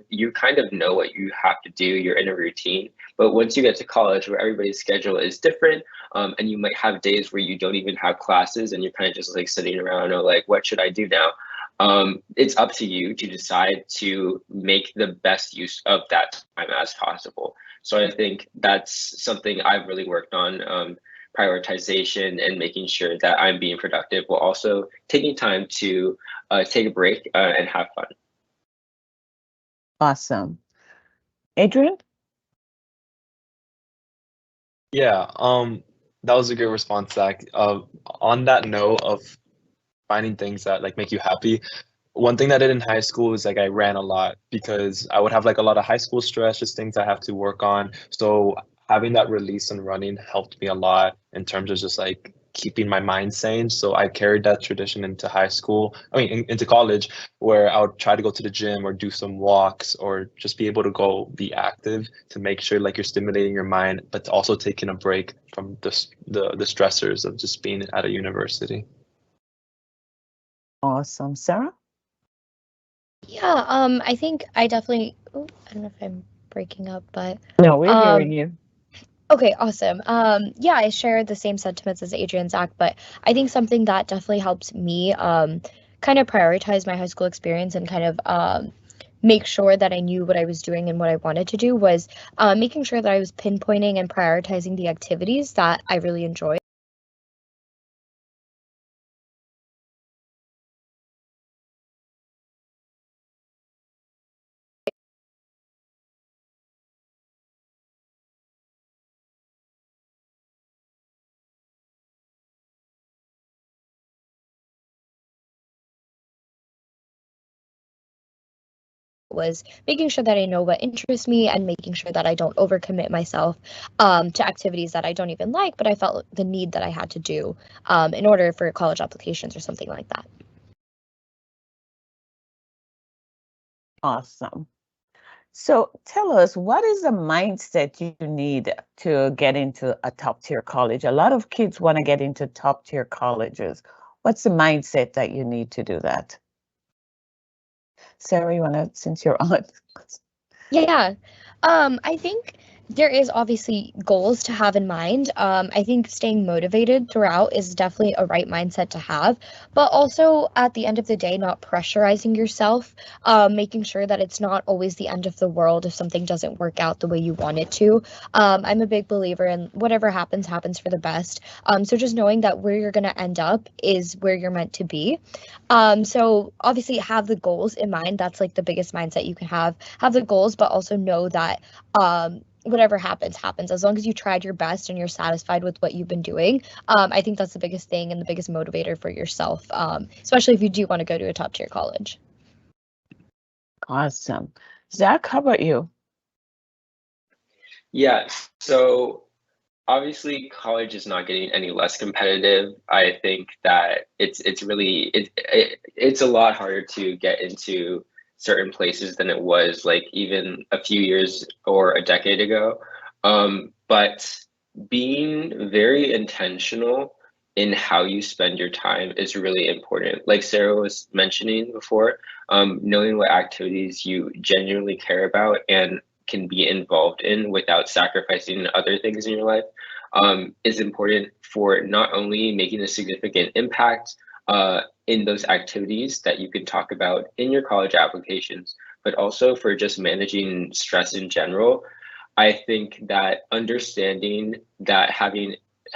you kind of know what you have to do, you're in a routine. But once you get to college where everybody's schedule is different, and you might have days where you don't even have classes and you're kind of just like sitting around or like, what should I do now? It's up to you to decide to make the best use of that time as possible. So I think that's something I've really worked on, prioritization and making sure that I'm being productive while also taking time to take a break and have fun. Awesome. Adrian? Yeah, that was a good response, Zach. On that note of finding things that like make you happy, one thing that I did in high school is like I ran a lot because I would have like a lot of high school stress, just things I have to work on. So having that release and running helped me a lot in terms of just like keeping my mind sane. So I carried that tradition into high school, into college, where I would try to go to the gym or do some walks or just be able to go be active to make sure like you're stimulating your mind, but also taking a break from the stressors of just being at a university. Awesome. Sarah? Yeah, I think I definitely, I don't know if I'm breaking up, but no, we're hearing you. Okay, awesome. Yeah, I share the same sentiments as Adrian, Zach, but I think something that definitely helps me kind of prioritize my high school experience and kind of make sure that I knew what I was doing and what I wanted to do was making sure that I was pinpointing and prioritizing the activities that I really enjoyed. Was making sure that I know what interests me and making sure that I don't overcommit myself to activities that I don't even like, but I felt the need that I had to do in order for college applications or something like that. Awesome. So tell us, what is the mindset you need to get into a top tier college? A lot of kids want to get into top tier colleges. What's the mindset that you need to do that? Sarah, you want to, since you're on? Yeah, I think there is obviously goals to have in mind. I think staying motivated throughout is definitely a right mindset to have, but also at the end of the day, not pressurizing yourself, making sure that it's not always the end of the world if something doesn't work out the way you want it to. I'm a big believer in whatever happens, happens for the best. So just knowing that where you're going to end up is where you're meant to be. So obviously have the goals in mind. That's like the biggest mindset you can have the goals, but also know that whatever happens, happens. As long as you tried your best and you're satisfied with what you've been doing, I think that's the biggest thing and the biggest motivator for yourself, especially if you do want to go to a top tier college. Awesome. Zach, how about you? Yeah, so obviously college is not getting any less competitive. I think that it's a lot harder to get into certain places than it was like even a few years or a decade ago. But being very intentional in how you spend your time is really important. Like Sarah was mentioning before, knowing what activities you genuinely care about and can be involved in without sacrificing other things in your life is important for not only making a significant impact in those activities that you can talk about in your college applications, but also for just managing stress in general. I think that understanding that having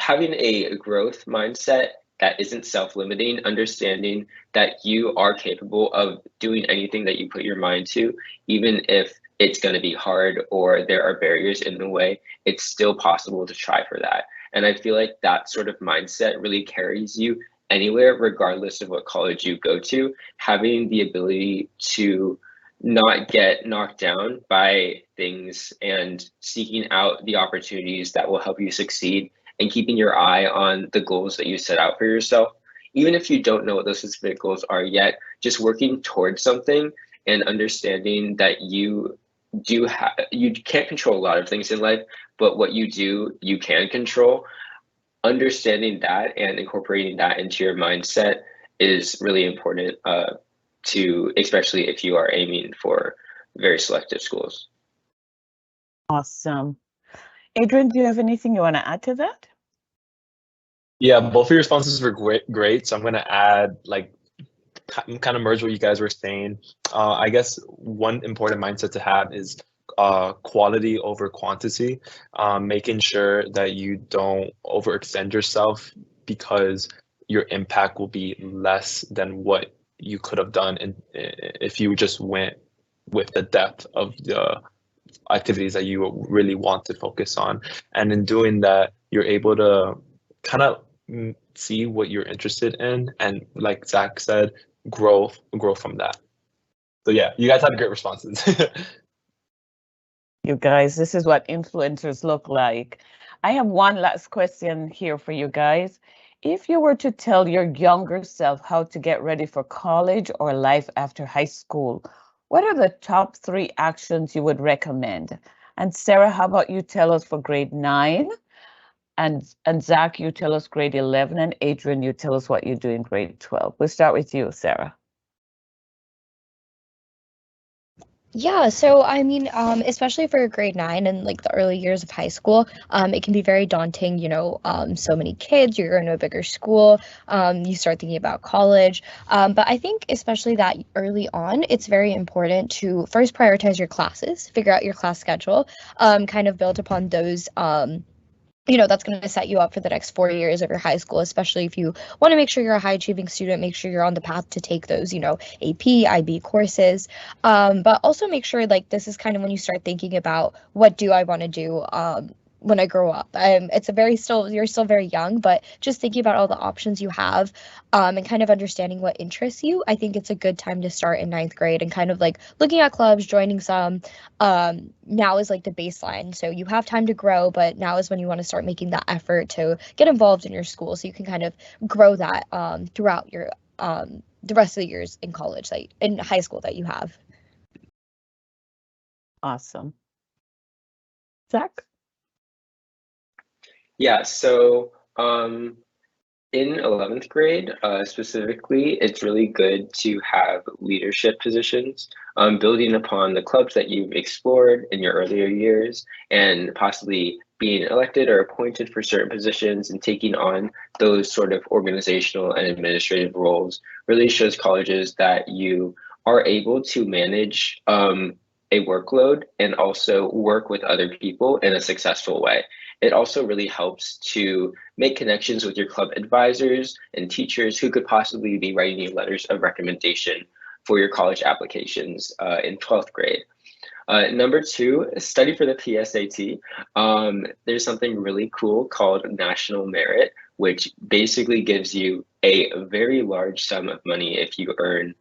a growth mindset that isn't self-limiting, understanding that you are capable of doing anything that you put your mind to, even if it's going to be hard or there are barriers in the way, it's still possible to try for that. And I feel like that sort of mindset really carries you anywhere, regardless of what college you go to. Having the ability to not get knocked down by things and seeking out the opportunities that will help you succeed and keeping your eye on the goals that you set out for yourself. Even if you don't know what those specific goals are yet, just working towards something and understanding that you can't control a lot of things in life, but what you do, you can control. Understanding that and incorporating that into your mindset is really important to, especially if you are aiming for very selective schools. Awesome. Adrian, do you have anything you want to add to that? Yeah, both of your responses were great. So I'm going to add, like, kind of merge what you guys were saying. I guess one important mindset to have is quality over quantity, making sure that you don't overextend yourself because your impact will be less than what you could have done if you just went with the depth of the activities that you really want to focus on. And in doing that, you're able to kind of see what you're interested in, and like Zach said, grow from that. So yeah, you guys had great responses. You guys, this is what influencers look like. I have one last question here for you guys. If you were to tell your younger self how to get ready for college or life after high school, what are the top 3 actions you would recommend? And Sarah, how about you tell us for grade 9? And Zach, you tell us grade 11, and Adrian, you tell us what you do in grade 12. We'll start with you, Sarah. Yeah, so I mean, especially for grade 9 and like the early years of high school, it can be very daunting, so many kids, you're in a bigger school, you start thinking about college. But I think especially that early on, it's very important to first prioritize your classes, figure out your class schedule, kind of build upon those, that's going to set you up for the next 4 years of your high school, especially if you want to make sure you're a high achieving student, make sure you're on the path to take those, AP, IB courses. But also make sure like this is kind of when you start thinking about what do I want to do when I grow up. You're still very young, but just thinking about all the options you have and kind of understanding what interests you, I think it's a good time to start in 9th grade and kind of like looking at clubs, joining some. Now is like the baseline. So you have time to grow, but now is when you want to start making that effort to get involved in your school so you can kind of grow that throughout your the rest of the years in college, like in high school that you have. Awesome. Zach? Yeah, so in 11th grade, specifically, it's really good to have leadership positions, building upon the clubs that you've explored in your earlier years and possibly being elected or appointed for certain positions and taking on those sort of organizational and administrative roles really shows colleges that you are able to manage a workload and also work with other people in a successful way. It also really helps to make connections with your club advisors and teachers who could possibly be writing you letters of recommendation for your college applications in 12th grade. Number 2, study for the PSAT. There's something really cool called National Merit, which basically gives you a very large sum of money if you earn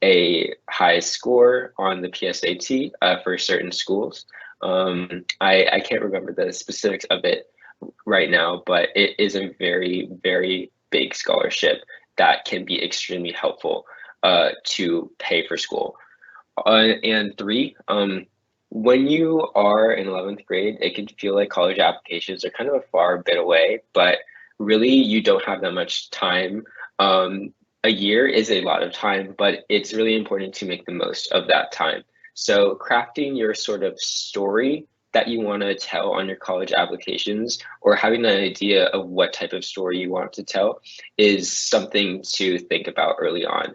a high score on the PSAT for certain schools. I can't remember the specifics of it right now, but it is a very, very big scholarship that can be extremely helpful to pay for school. And 3, when you are in 11th grade, it can feel like college applications are kind of a far bit away, but really you don't have that much time. A year is a lot of time, but it's really important to make the most of that time. So crafting your sort of story that you want to tell on your college applications or having an idea of what type of story you want to tell is something to think about early on.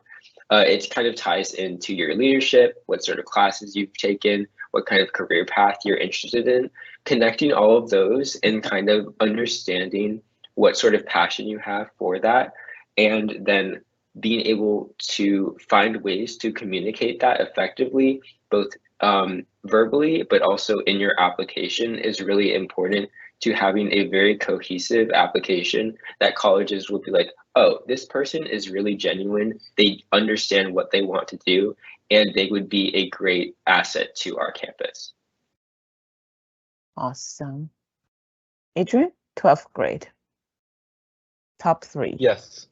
It kind of ties into your leadership, what sort of classes you've taken, what kind of career path you're interested in, connecting all of those and kind of understanding what sort of passion you have for that, and then being able to find ways to communicate that effectively, both verbally, but also in your application is really important to having a very cohesive application that colleges will be like, oh, this person is really genuine. They understand what they want to do, and they would be a great asset to our campus. Awesome. Adrian, 12th grade. Top 3. Yes.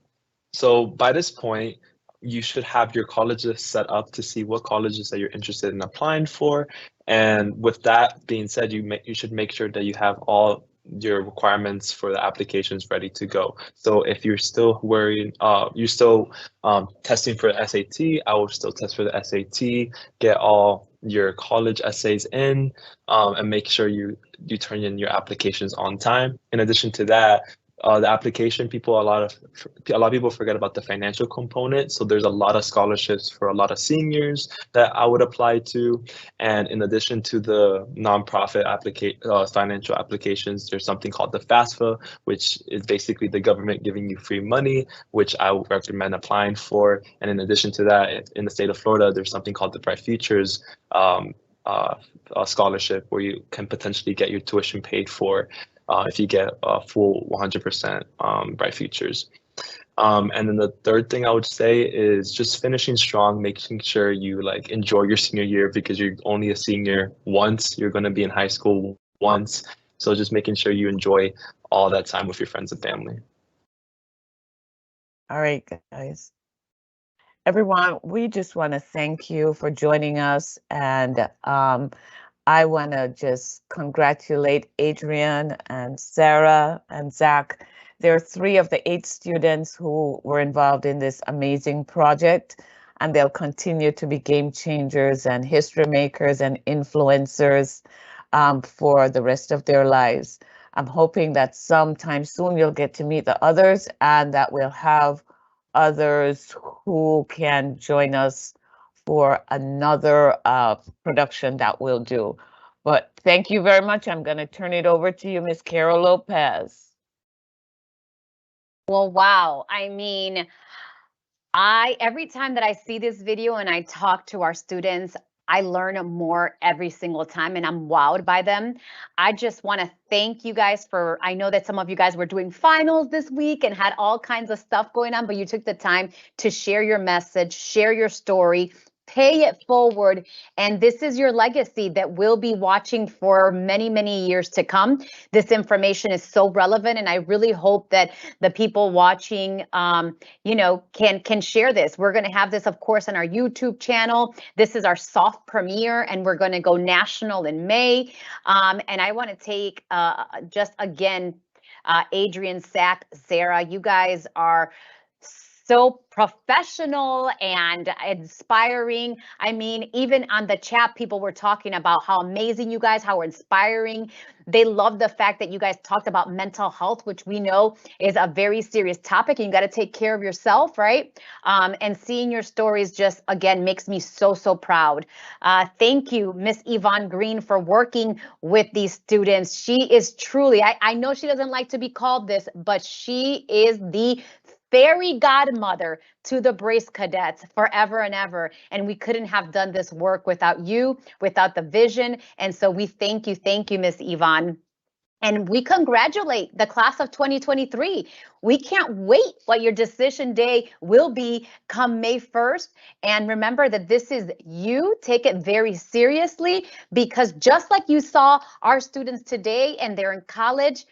So by this point, you should have your colleges set up to see what colleges that you're interested in applying for. And with that being said, you should make sure that you have all your requirements for the applications ready to go. So if you're still worrying, you're still testing for the SAT, I will still test for the SAT, get all your college essays in, and make sure you turn in your applications on time. In addition to that, the application, a lot of people forget about the financial component. So there's a lot of scholarships for a lot of seniors that I would apply to. And in addition to the nonprofit financial applications, there's something called the FAFSA, which is basically the government giving you free money, which I would recommend applying for. And in addition to that, in the state of Florida, there's something called the Bright Futures a scholarship where you can potentially get your tuition paid for if you get a full 100% Bright Futures. And then the third thing I would say is just finishing strong, making sure you enjoy your senior year, because you're only a senior once. You're going to be in high school once. So just making sure you enjoy all that time with your friends and family. All right, guys. Everyone, we just want to thank you for joining us. And I want to just congratulate Adrian and Sarah and Zach. They're 3 of the 8 students who were involved in this amazing project. and they'll continue to be game changers and history makers and influencers for the rest of their lives. I'm hoping that sometime soon you'll get to meet the others and that we'll have others who can join us for another production that we'll do. But thank you very much. I'm going to turn it over to you, Ms. Carol Lopez. Well, wow. I mean, every time that I see this video and I talk to our students, I learn more every single time and I'm wowed by them. I just want to thank you guys for, I know that some of you guys were doing finals this week and had all kinds of stuff going on, but you took the time to share your message, share your story, pay it forward. And this is your legacy that we'll be watching for many, many years to come. This information is so relevant. And I really hope that the people watching, can share this. We're going to have this, of course, on our YouTube channel. This is our soft premiere, and we're going to go national in May. And I want to take just again, Adrian, Zach, Sarah, you guys are so professional and inspiring. I mean, even on the chat, people were talking about how amazing you guys, how inspiring. They love the fact that you guys talked about mental health, which we know is a very serious topic, and you got to take care of yourself, right? And seeing your stories just, again, makes me so, so proud. Thank you, Miss Yvonne Green, for working with these students. She is truly, I know she doesn't like to be called this, but she is the fairy godmother to the Brace Cadets forever and ever. And we couldn't have done this work without you, without the vision. And so we thank you, Miss Yvonne. And we congratulate the class of 2023. We can't wait what your decision day will be come May 1st. And remember that this is you. Take it very seriously, because just like you saw our students today and they're in college,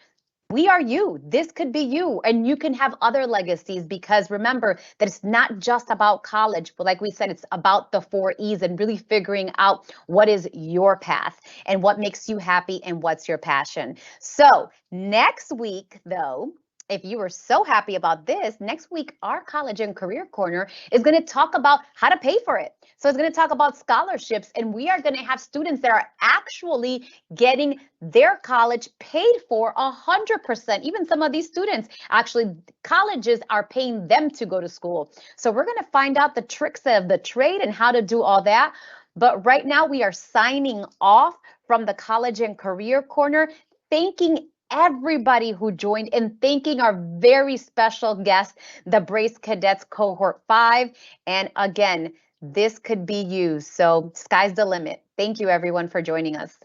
we are you. This could be you, and you can have other legacies, because remember that it's not just about college, but like we said, it's about the 4 E's and really figuring out what is your path and what makes you happy and what's your passion. So next week, though, if you were so happy about this, next week, our College and Career Corner is going to talk about how to pay for it. So it's going to talk about scholarships, and we are going to have students that are actually getting their college paid for 100%. Even some of these students, actually, colleges are paying them to go to school. So we're going to find out the tricks of the trade and how to do all that. But right now, we are signing off from the College and Career Corner, thanking everybody who joined and thanking our very special guest, the Brace Cadets Cohort 5. And again, this could be you. So sky's the limit. Thank you, everyone, for joining us.